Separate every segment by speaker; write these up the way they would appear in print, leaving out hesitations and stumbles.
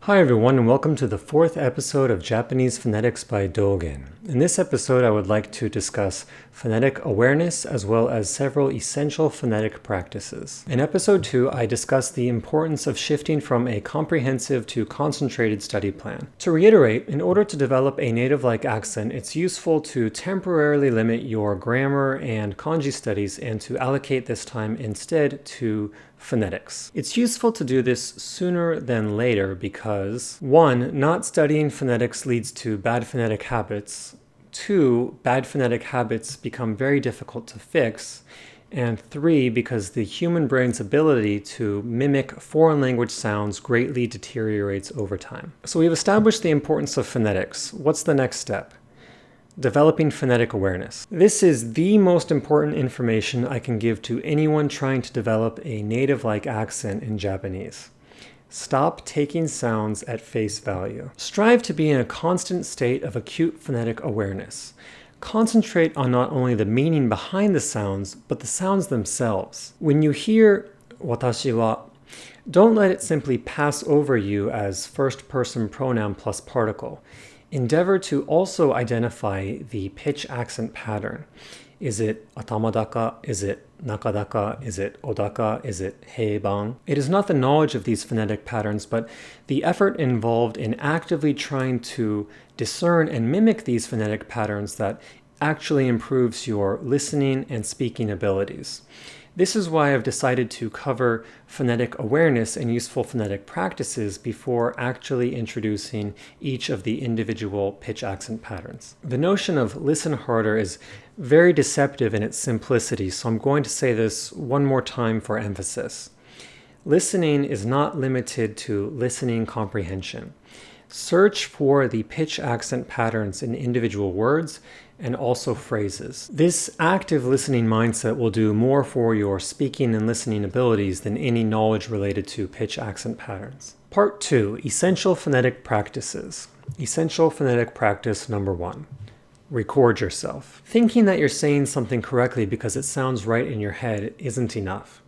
Speaker 1: Hi everyone, and welcome to the fourth episode of Japanese Phonetics by Dogen. In this episode, I would like to discuss phonetic awareness as well as several essential phonetic practices. In episode 2, I discussed the importance of shifting from a comprehensive to concentrated study plan. To reiterate, in order to develop a native-like accent, it's useful to temporarily limit your grammar and kanji studies and to allocate this time instead to phonetics. It's useful to do this sooner than later because 1. Not studying phonetics leads to bad phonetic habits. 2. Bad phonetic habits become very difficult to fix. And 3. Because the human brain's ability to mimic foreign language sounds greatly deteriorates over time. So we've established the importance of phonetics. What's the next step? Developing phonetic awareness. This is the most important information I can give to anyone trying to develop a native-like accent in Japanese. Stop taking sounds at face value. Strive to be in a constant state of acute phonetic awareness. Concentrate on not only the meaning behind the sounds, but the sounds themselves. When you hear watashi wa, don't let it simply pass over you as first-person pronoun plus particle. Endeavor to also identify the pitch accent pattern. Is it atamadaka? Is it nakadaka? Is it odaka? Is it heiban? It is not the knowledge of these phonetic patterns, but the effort involved in actively trying to discern and mimic these phonetic patterns that actually improves your listening and speaking abilities. This is why I've decided to cover phonetic awareness and useful phonetic practices before actually introducing each of the individual pitch accent patterns. The notion of listen harder is very deceptive in its simplicity, so I'm going to say this one more time for emphasis. Listening is not limited to listening comprehension. Search for the pitch accent patterns in individual words and also phrases. This active listening mindset will do more for your speaking and listening abilities than any knowledge related to pitch accent patterns. Part 2, Essential Phonetic Practices. Essential phonetic practice number 1. Record yourself. Thinking that you're saying something correctly because it sounds right in your head isn't enough.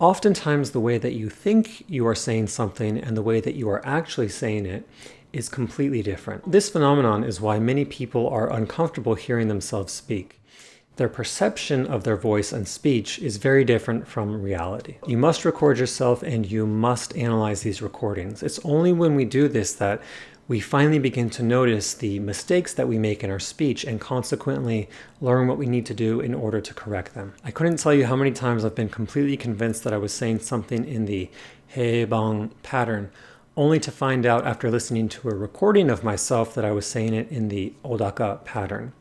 Speaker 1: Oftentimes, the way that you think you are saying something and the way that you are actually saying it is completely different. This phenomenon is why many people are uncomfortable hearing themselves speak. Their perception of their voice and speech is very different from reality. You must record yourself and you must analyze these recordings. It's only when we do this that we finally begin to notice the mistakes that we make in our speech and consequently learn what we need to do in order to correct them. I couldn't tell you how many times I've been completely convinced that I was saying something in the heiban pattern, only to find out after listening to a recording of myself that I was saying it in the odaka pattern.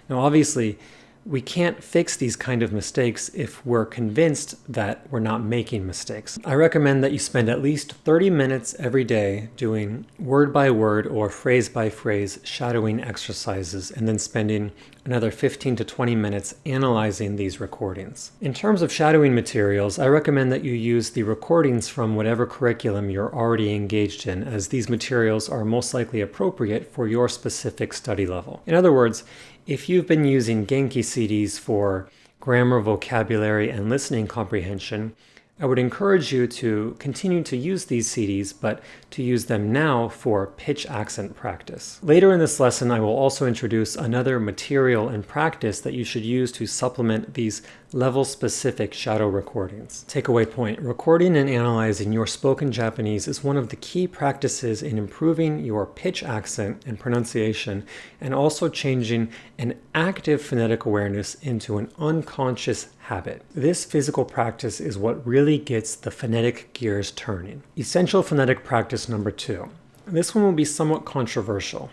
Speaker 1: Now obviously, we can't fix these kind of mistakes if we're convinced that we're not making mistakes. I recommend that you spend at least 30 minutes every day doing word by word or phrase by phrase shadowing exercises and then spending another 15 to 20 minutes analyzing these recordings. In terms of shadowing materials, I recommend that you use the recordings from whatever curriculum you're already engaged in, as these materials are most likely appropriate for your specific study level. In other words, if you've been using Genki CDs for grammar, vocabulary, and listening comprehension, I would encourage you to continue to use these CDs, but to use them now for pitch accent practice. Later in this lesson, I will also introduce another material and practice that you should use to supplement these level-specific shadow recordings. Takeaway point: recording and analyzing your spoken Japanese is one of the key practices in improving your pitch accent and pronunciation, and also changing an active phonetic awareness into an unconscious habit. This physical practice is what really gets the phonetic gears turning. Essential phonetic practice number 2. This one will be somewhat controversial.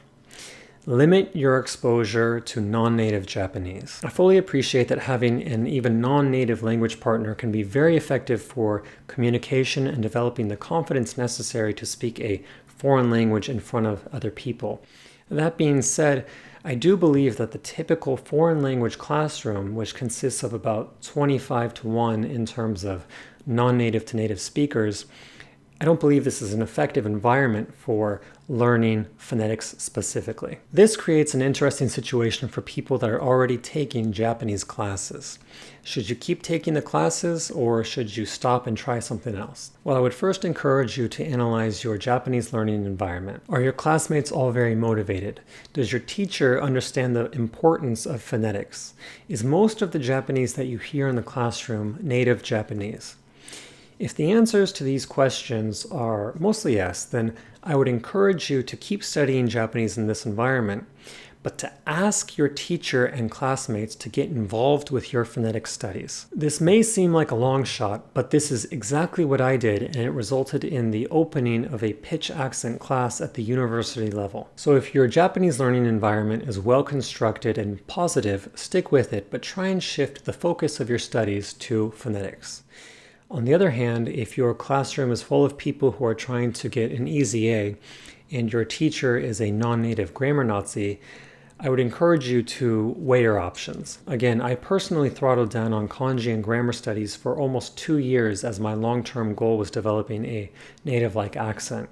Speaker 1: Limit your exposure to non-native Japanese. I fully appreciate that having an even non-native language partner can be very effective for communication and developing the confidence necessary to speak a foreign language in front of other people. That being said, I do believe that the typical foreign language classroom, which consists of about 25 to 1 in terms of non-native to native speakers, I don't believe this is an effective environment for learning phonetics specifically. This creates an interesting situation for people that are already taking Japanese classes. Should you keep taking the classes or should you stop and try something else? Well, I would first encourage you to analyze your Japanese learning environment. Are your classmates all very motivated? Does your teacher understand the importance of phonetics? Is most of the Japanese that you hear in the classroom native Japanese? If the answers to these questions are mostly yes, then I would encourage you to keep studying Japanese in this environment, but to ask your teacher and classmates to get involved with your phonetic studies. This may seem like a long shot, but this is exactly what I did, and it resulted in the opening of a pitch accent class at the university level. So if your Japanese learning environment is well constructed and positive, stick with it, but try and shift the focus of your studies to phonetics. On the other hand, if your classroom is full of people who are trying to get an easy A and your teacher is a non-native grammar Nazi, I would encourage you to weigh your options. Again, I personally throttled down on kanji and grammar studies for almost 2 years as my long-term goal was developing a native-like accent.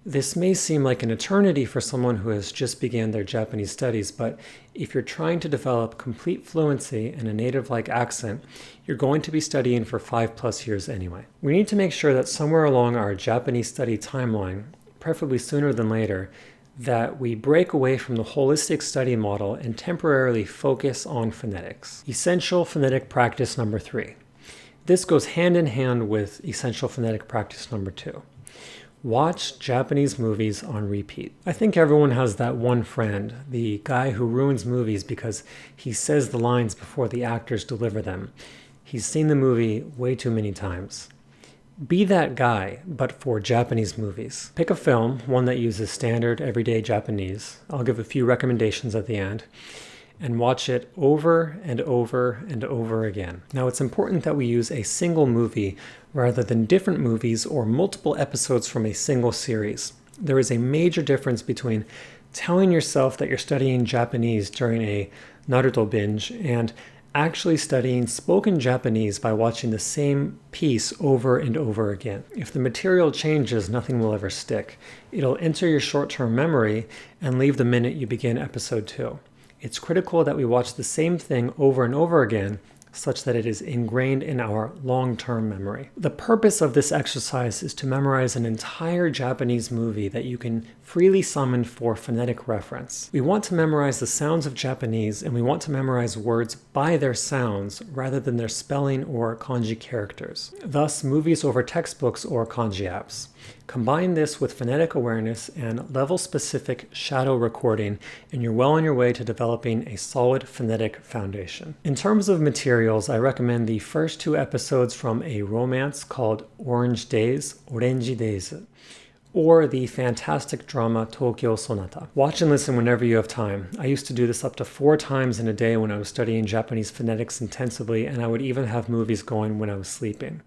Speaker 1: This may seem like an eternity for someone who has just began their Japanese studies, but if you're trying to develop complete fluency and a native-like accent, you're going to be studying for 5+ years anyway. We need to make sure that somewhere along our Japanese study timeline, preferably sooner than later, that we break away from the holistic study model and temporarily focus on phonetics. Essential phonetic practice number 3. This goes hand in hand with essential phonetic practice number 2. Watch Japanese movies on repeat. I think everyone has that one friend, the guy who ruins movies because he says the lines before the actors deliver them. He's seen the movie way too many times. Be that guy, but for Japanese movies. Pick a film, one that uses standard everyday Japanese. I'll give a few recommendations at the end. And watch it over and over and over again. Now, it's important that we use a single movie rather than different movies or multiple episodes from a single series. There is a major difference between telling yourself that you're studying Japanese during a Naruto binge and actually studying spoken Japanese by watching the same piece over and over again. If the material changes, nothing will ever stick. It'll enter your short-term memory and leave the minute you begin episode 2. It's critical that we watch the same thing over and over again such that it is ingrained in our long-term memory. The purpose of this exercise is to memorize an entire Japanese movie that you can freely summon for phonetic reference. We want to memorize the sounds of Japanese, and we want to memorize words by their sounds rather than their spelling or kanji characters. Thus, movies over textbooks or kanji apps. Combine this with phonetic awareness and level-specific shadow recording, and you're well on your way to developing a solid phonetic foundation. In terms of materials, I recommend the first 2 episodes from a romance called Orange Days, Orange Days, or the fantastic drama Tokyo Sonata. Watch and listen whenever you have time. I used to do this up to 4 times in a day when I was studying Japanese phonetics intensively, and I would even have movies going when I was sleeping.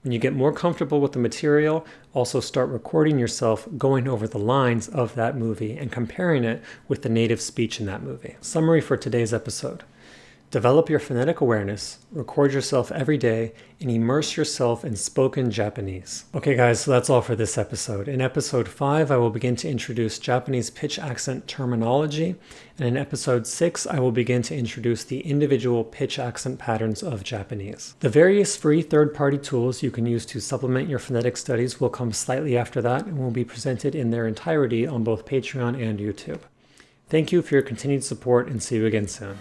Speaker 1: When you get more comfortable with the material, also start recording yourself going over the lines of that movie and comparing it with the native speech in that movie. Summary for today's episode. Develop your phonetic awareness, record yourself every day, and immerse yourself in spoken Japanese. Okay guys, so that's all for this episode. In episode 5, I will begin to introduce Japanese pitch accent terminology, and in episode 6, I will begin to introduce the individual pitch accent patterns of Japanese. The various free third-party tools you can use to supplement your phonetic studies will come slightly after that and will be presented in their entirety on both Patreon and YouTube. Thank you for your continued support, and see you again soon.